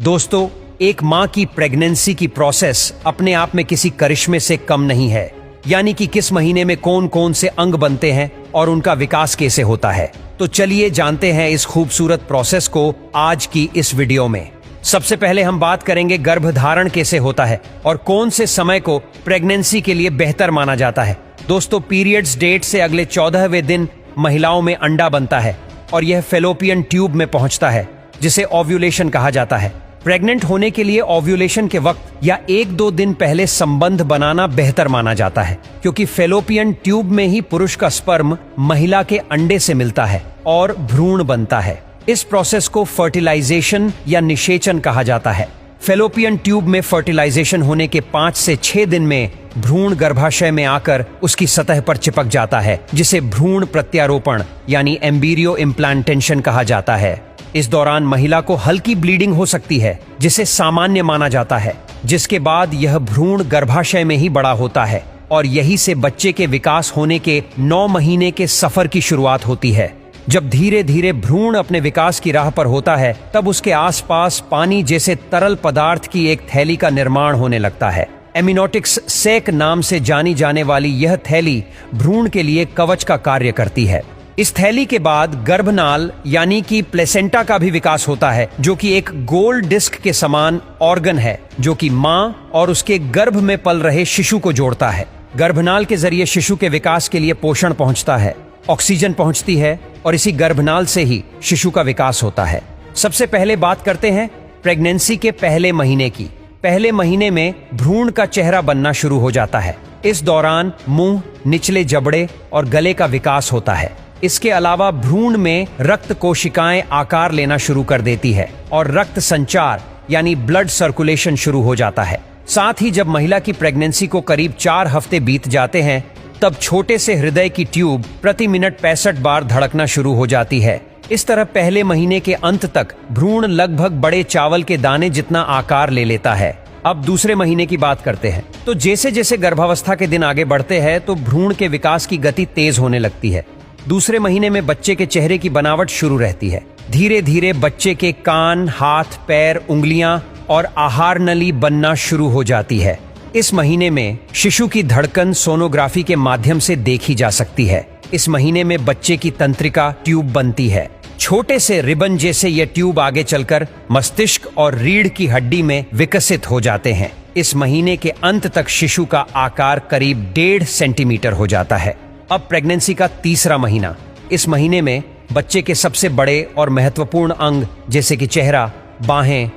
दोस्तों, एक माँ की प्रेगनेंसी की प्रोसेस अपने आप में किसी करिश्मे से कम नहीं है। यानी कि किस महीने में कौन कौन से अंग बनते हैं और उनका विकास कैसे होता है। तो चलिए जानते हैं इस खूबसूरत प्रोसेस को आज की इस वीडियो में। सबसे पहले हम बात करेंगे गर्भधारण कैसे होता है और कौन से समय को प्रेगनेंसी के लिए बेहतर माना जाता है। दोस्तों, पीरियड्स डेट से अगले 14वें दिन महिलाओं में अंडा बनता है और यह फेलोपियन ट्यूब में पहुंचता है, जिसे ओव्यूलेशन कहा जाता है। प्रेग्नेंट होने के लिए ओव्यूलेशन के वक्त या 1-2 दिन पहले संबंध बनाना बेहतर माना जाता है, क्योंकि फेलोपियन ट्यूब में ही पुरुष का स्पर्म महिला के अंडे से मिलता है और भ्रूण बनता है। इस प्रोसेस को फर्टिलाइजेशन या निषेचन कहा जाता है। फेलोपियन ट्यूब में फर्टिलाइजेशन होने के 5 से 6 दिन में भ्रूण गर्भाशय में आकर उसकी सतह पर चिपक जाता है, जिसे भ्रूण प्रत्यारोपण यानी एम्ब्रियो इम्प्लांटेशन कहा जाता है। इस दौरान महिला को हल्की ब्लीडिंग हो सकती है, जिसे सामान्य माना जाता है, जिसके बाद यह भ्रूण गर्भाशय में ही बड़ा होता है और यही से बच्चे के विकास होने के 9 महीने के सफर की शुरुआत होती है। जब धीरे धीरे भ्रूण अपने विकास की राह पर होता है, तब उसके आसपास पानी जैसे तरल पदार्थ की एक थैली का निर्माण होने लगता है। एमिनोटिक्स सैक नाम से जानी जाने वाली यह थैली भ्रूण के लिए कवच का कार्य करती है। इस थैली के बाद गर्भनाल यानी कि प्लेसेंटा का भी विकास होता है, जो कि एक गोल डिस्क के समान ऑर्गन है, जो कि माँ और उसके गर्भ में पल रहे शिशु को जोड़ता है। गर्भनाल के जरिए शिशु के विकास के लिए पोषण पहुंचता है, ऑक्सीजन पहुंचती है और इसी गर्भनाल से ही शिशु का विकास होता है। सबसे पहले बात करते हैं प्रेगनेंसी के पहले महीने की। पहले महीने में भ्रूण का चेहरा बनना शुरू हो जाता है। इस दौरान मुंह, निचले जबड़े और गले का विकास होता है। इसके अलावा भ्रूण में रक्त कोशिकाएं आकार लेना शुरू कर देती है और रक्त संचार यानी ब्लड सर्कुलेशन शुरू हो जाता है। साथ ही जब महिला की प्रेगनेंसी को करीब 4 हफ्ते बीत जाते हैं, तब छोटे से हृदय की ट्यूब प्रति मिनट 65 बार धड़कना शुरू हो जाती है। इस तरह पहले महीने के अंत तक भ्रूण लगभग बड़े चावल के दाने जितना आकार ले लेता है। अब दूसरे महीने की बात करते हैं। तो जैसे जैसे गर्भावस्था के दिन आगे बढ़ते हैं, तो भ्रूण के विकास की गति तेज होने लगती है। दूसरे महीने में बच्चे के चेहरे की बनावट शुरू रहती है। धीरे धीरे बच्चे के कान, हाथ, पैर, उंगलियां और आहार नली बनना शुरू हो जाती है। इस महीने में शिशु की धड़कन सोनोग्राफी के माध्यम से देखी जा सकती है। इस महीने में बच्चे की तंत्रिका ट्यूब बनती है। छोटे से रिबन जैसे ये ट्यूब आगे चलकर मस्तिष्क और रीढ़ की हड्डी में विकसित हो जाते हैं। इस महीने के अंत तक शिशु का आकार करीब 1.5 सेंटीमीटर हो जाता है। अब प्रेगनेंसी का तीसरा महीना। इस महीने में बच्चे के सबसे बड़े और महत्वपूर्ण अंग जैसे कि चेहरा, बाहें,